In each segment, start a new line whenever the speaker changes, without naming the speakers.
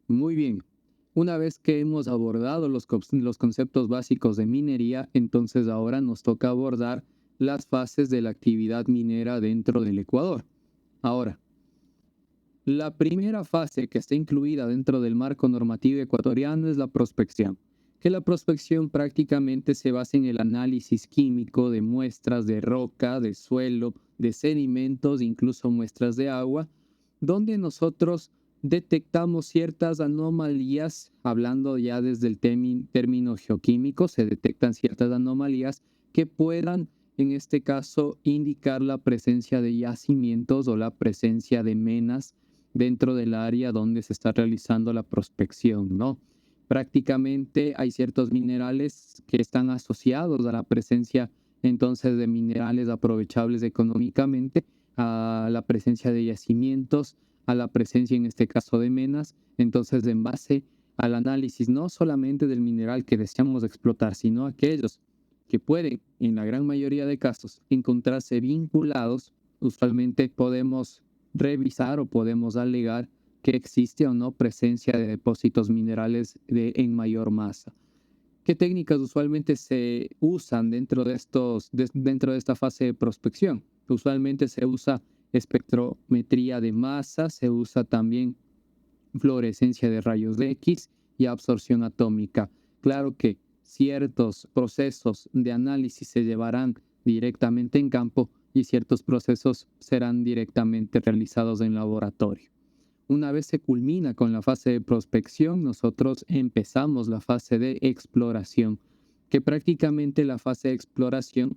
Muy bien. Una vez que hemos abordado los conceptos básicos de minería, entonces ahora nos toca abordar las fases de la actividad minera dentro del Ecuador. Ahora, la primera fase que está incluida dentro del marco normativo ecuatoriano es la prospección, que la prospección prácticamente se basa en el análisis químico de muestras de roca, de suelo, de sedimentos, incluso muestras de agua, donde nosotros detectamos ciertas anomalías, hablando ya desde el término geoquímico, se detectan ciertas anomalías que puedan, en este caso, indicar la presencia de yacimientos o la presencia de menas dentro del área donde se está realizando la prospección, ¿no? Prácticamente hay ciertos minerales que están asociados a la presencia entonces de minerales aprovechables económicamente, a la presencia de yacimientos, a la presencia en este caso de menas. Entonces, en base al análisis no solamente del mineral que deseamos explotar, sino aquellos que pueden, en la gran mayoría de casos, encontrarse vinculados, usualmente podemos revisar o podemos alegar que existe o no presencia de depósitos minerales en mayor masa. ¿Qué técnicas usualmente se usan dentro de esta fase de prospección? Usualmente se usa espectrometría de masa, se usa también fluorescencia de rayos X y absorción atómica. Claro que ciertos procesos de análisis se llevarán directamente en campo y ciertos procesos serán directamente realizados en laboratorio. Una vez se culmina con la fase de prospección, nosotros empezamos la fase de exploración, que prácticamente la fase de exploración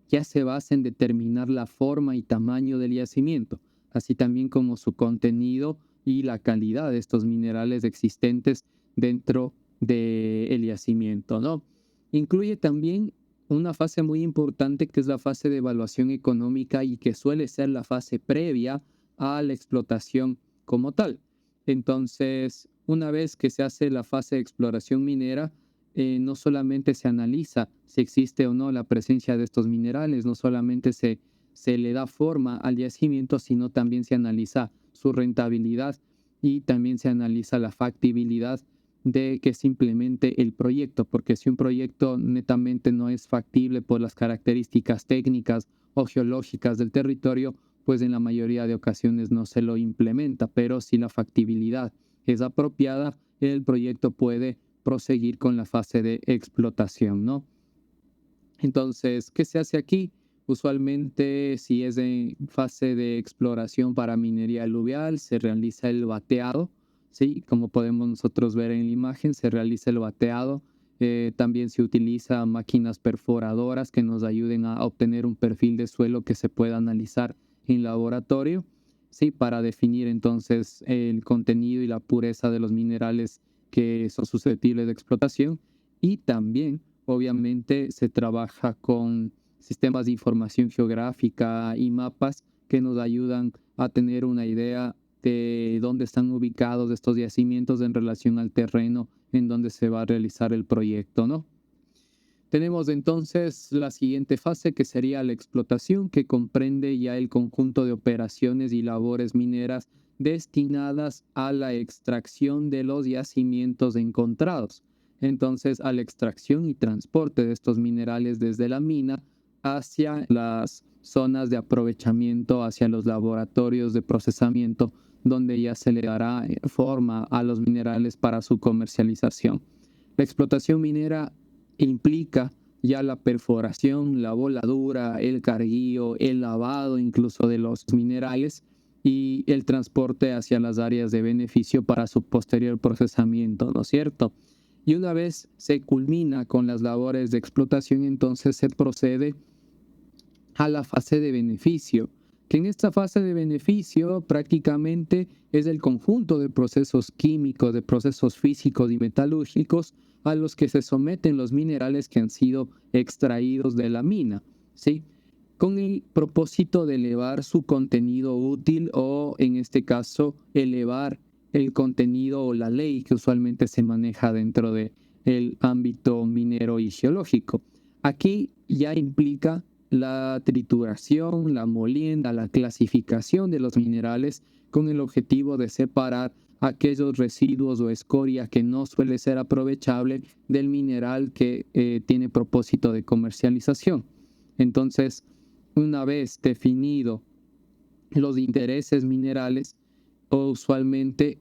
ya se basa en determinar la forma y tamaño del yacimiento, así también como su contenido y la calidad de estos minerales existentes dentro del yacimiento, ¿no? Incluye también una fase muy importante que es la fase de evaluación económica y que suele ser la fase previa a la explotación como tal. Entonces, una vez que se hace la fase de exploración minera, no solamente se analiza si existe o no la presencia de estos minerales, no solamente se le da forma al yacimiento, sino también se analiza su rentabilidad y también se analiza la factibilidad de que se implemente el proyecto, porque si un proyecto netamente no es factible por las características técnicas o geológicas del territorio, pues en la mayoría de ocasiones no se lo implementa, pero si la factibilidad es apropiada, el proyecto puede proseguir con la fase de explotación, ¿no? Entonces, ¿qué se hace aquí? Usualmente, si es en fase de exploración para minería aluvial, se realiza el bateado, ¿sí? Como podemos nosotros ver en la imagen, se realiza el bateado. También se utiliza máquinas perforadoras que nos ayuden a obtener un perfil de suelo que se pueda analizar en laboratorio, ¿sí? Para definir entonces el contenido y la pureza de los minerales que son susceptibles de explotación. Y también obviamente se trabaja con sistemas de información geográfica y mapas que nos ayudan a tener una idea de dónde están ubicados estos yacimientos en relación al terreno en donde se va a realizar el proyecto, ¿no? Tenemos entonces la siguiente fase que sería la explotación, que comprende ya el conjunto de operaciones y labores mineras destinadas a la extracción de los yacimientos encontrados. Entonces, a la extracción y transporte de estos minerales desde la mina hacia las zonas de aprovechamiento, hacia los laboratorios de procesamiento, donde ya se le dará forma a los minerales para su comercialización. La explotación minera implica ya la perforación, la voladura, el carguío, el lavado incluso de los minerales y el transporte hacia las áreas de beneficio para su posterior procesamiento, ¿no es cierto? Y una vez se culmina con las labores de explotación, entonces se procede a la fase de beneficio, que en esta fase de beneficio prácticamente es el conjunto de procesos químicos, de procesos físicos y metalúrgicos a los que se someten los minerales que han sido extraídos de la mina, ¿sí? Con el propósito de elevar su contenido útil o, en este caso, elevar el contenido o la ley que usualmente se maneja dentro del ámbito minero y geológico. Aquí ya implica la trituración, la molienda, la clasificación de los minerales con el objetivo de separar aquellos residuos o escoria que no suele ser aprovechable del mineral que tiene propósito de comercialización. Entonces, una vez definido los intereses minerales, usualmente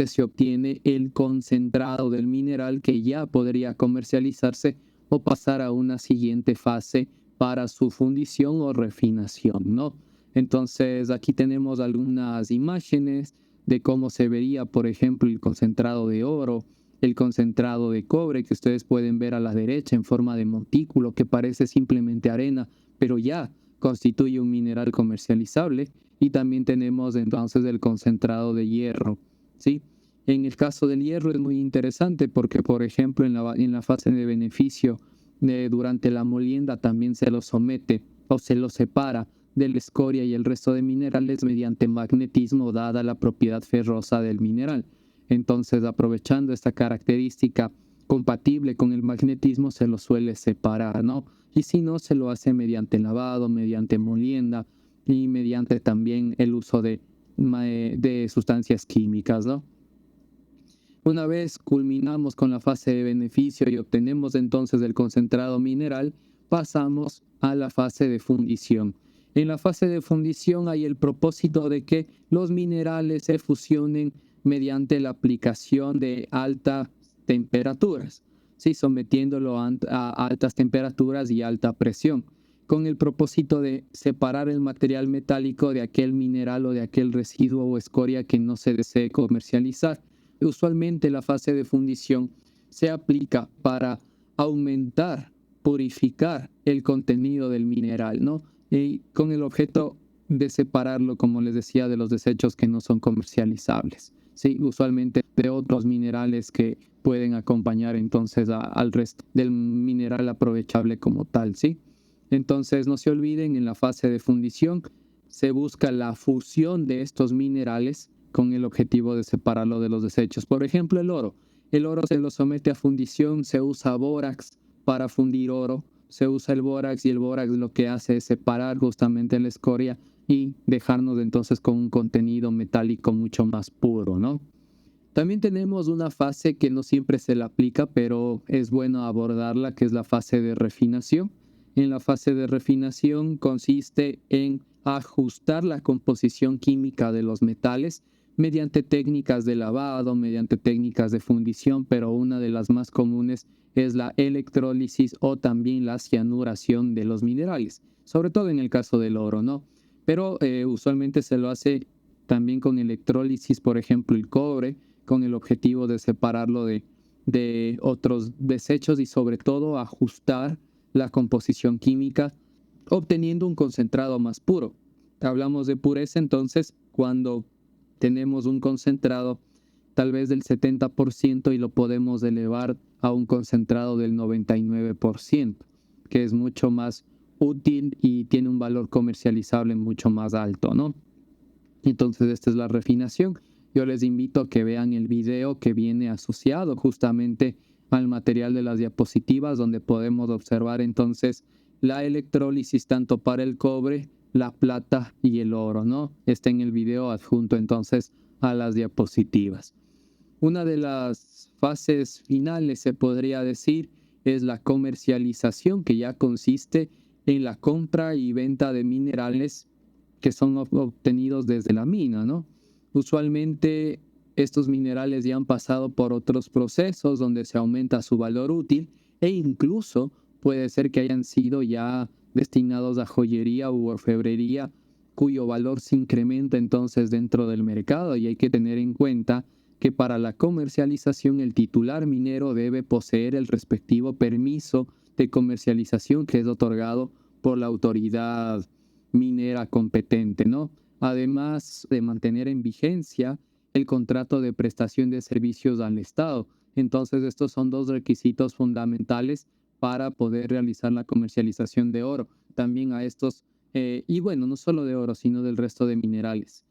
se obtiene el concentrado del mineral que ya podría comercializarse o pasar a una siguiente fase para su fundición o refinación, ¿no? Entonces aquí tenemos algunas imágenes de cómo se vería, por ejemplo, el concentrado de oro, el concentrado de cobre que ustedes pueden ver a la derecha en forma de montículo que parece simplemente arena, pero ya constituye un mineral comercializable. Y también tenemos entonces el concentrado de hierro, ¿sí? En el caso del hierro es muy interesante porque, por ejemplo, en la fase de beneficio, durante la molienda también se lo somete o se lo separa de la escoria y el resto de minerales mediante magnetismo, dada la propiedad ferrosa del mineral. Entonces, aprovechando esta característica compatible con el magnetismo, se lo suele separar, ¿no? Y si no, se lo hace mediante lavado, mediante molienda y mediante también el uso de sustancias químicas, ¿no? Una vez culminamos con la fase de beneficio y obtenemos entonces el concentrado mineral, pasamos a la fase de fundición. En la fase de fundición hay el propósito de que los minerales se fusionen mediante la aplicación de altas temperaturas, ¿sí? Sometiéndolo a altas temperaturas y alta presión, con el propósito de separar el material metálico de aquel mineral o de aquel residuo o escoria que no se desee comercializar. Usualmente la fase de fundición se aplica para aumentar, purificar el contenido del mineral, ¿no? Y con el objeto de separarlo, como les decía, de los desechos que no son comercializables, ¿sí? Usualmente de otros minerales que pueden acompañar entonces al resto del mineral aprovechable como tal, ¿sí? Entonces no se olviden, en la fase de fundición se busca la fusión de estos minerales con el objetivo de separarlo de los desechos. Por ejemplo, el oro. El oro se lo somete a fundición, se usa bórax para fundir oro, se usa el bórax y el bórax lo que hace es separar justamente la escoria y dejarnos entonces con un contenido metálico mucho más puro, ¿no? También tenemos una fase que no siempre se le aplica, pero es bueno abordarla, que es la fase de refinación. En la fase de refinación consiste en ajustar la composición química de los metales mediante técnicas de lavado, mediante técnicas de fundición, pero una de las más comunes es la electrólisis o también la cianuración de los minerales, sobre todo en el caso del oro, ¿no? Pero usualmente se lo hace también con electrólisis, por ejemplo, el cobre, con el objetivo de separarlo de otros desechos y sobre todo ajustar la composición química, obteniendo un concentrado más puro. Hablamos de pureza entonces cuando tenemos un concentrado tal vez del 70% y lo podemos elevar a un concentrado del 99%, que es mucho más útil y tiene un valor comercializable mucho más alto, ¿no? Entonces esta es la refinación. Yo les invito a que vean el video que viene asociado justamente al material de las diapositivas, donde podemos observar entonces la electrólisis tanto para el cobre, la plata y el oro, ¿no? Está en el video adjunto entonces a las diapositivas. Una de las fases finales, se podría decir, es la comercialización, que ya consiste en la compra y venta de minerales que son obtenidos desde la mina, ¿no? Usualmente estos minerales ya han pasado por otros procesos donde se aumenta su valor útil e incluso puede ser que hayan sido ya destinados a joyería u orfebrería, cuyo valor se incrementa entonces dentro del mercado, y hay que tener en cuenta que para la comercialización el titular minero debe poseer el respectivo permiso de comercialización que es otorgado por la autoridad minera competente, ¿no? Además de mantener en vigencia el contrato de prestación de servicios al Estado. Entonces, estos son dos requisitos fundamentales para poder realizar la comercialización de oro. También a estos, y bueno, no solo de oro, sino del resto de minerales.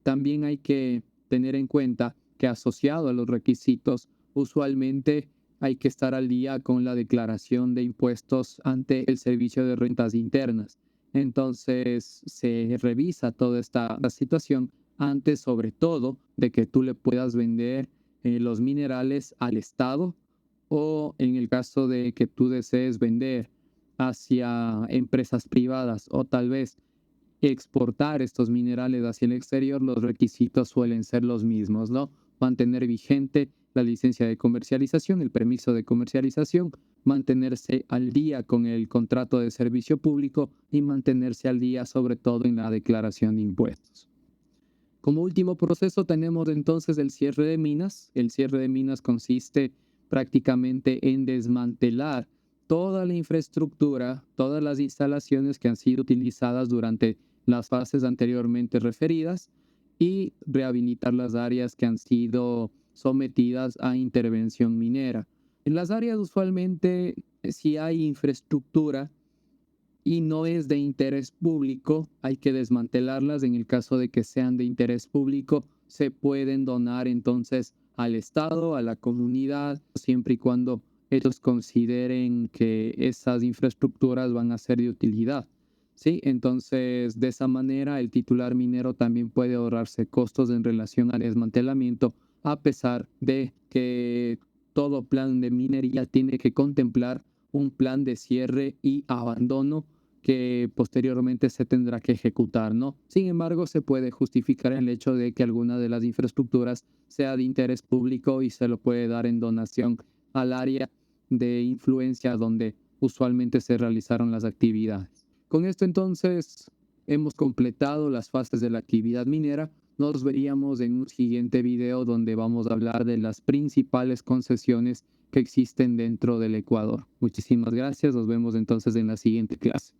También hay que tener en cuenta que asociado a los requisitos, usualmente hay que estar al día con la declaración de impuestos ante el Servicio de Rentas Internas. Entonces se revisa toda esta situación antes sobre todo de que tú le puedas vender los minerales al Estado o en el caso de que tú desees vender hacia empresas privadas o tal vez exportar estos minerales hacia el exterior, los requisitos suelen ser los mismos, ¿no? Mantener vigente la licencia de comercialización, el permiso de comercialización, mantenerse al día con el contrato de servicio público y mantenerse al día sobre todo en la declaración de impuestos. Como último proceso tenemos entonces el cierre de minas. El cierre de minas consiste prácticamente en desmantelar toda la infraestructura, todas las instalaciones que han sido utilizadas durante las fases anteriormente referidas y rehabilitar las áreas que han sido sometidas a intervención minera. En las áreas usualmente, si hay infraestructura, y no es de interés público, hay que desmantelarlas. En el caso de que sean de interés público, se pueden donar entonces al Estado, a la comunidad, siempre y cuando ellos consideren que esas infraestructuras van a ser de utilidad. Sí, entonces de esa manera el titular minero también puede ahorrarse costos en relación al desmantelamiento, a pesar de que todo plan de minería tiene que contemplar un plan de cierre y abandono que posteriormente se tendrá que ejecutar, ¿no? Sin embargo, se puede justificar el hecho de que alguna de las infraestructuras sea de interés público y se lo puede dar en donación al área de influencia donde usualmente se realizaron las actividades. Con esto entonces hemos completado las fases de la actividad minera. Nos veríamos en un siguiente video donde vamos a hablar de las principales concesiones que existen dentro del Ecuador. Muchísimas gracias. Nos vemos entonces en la siguiente clase.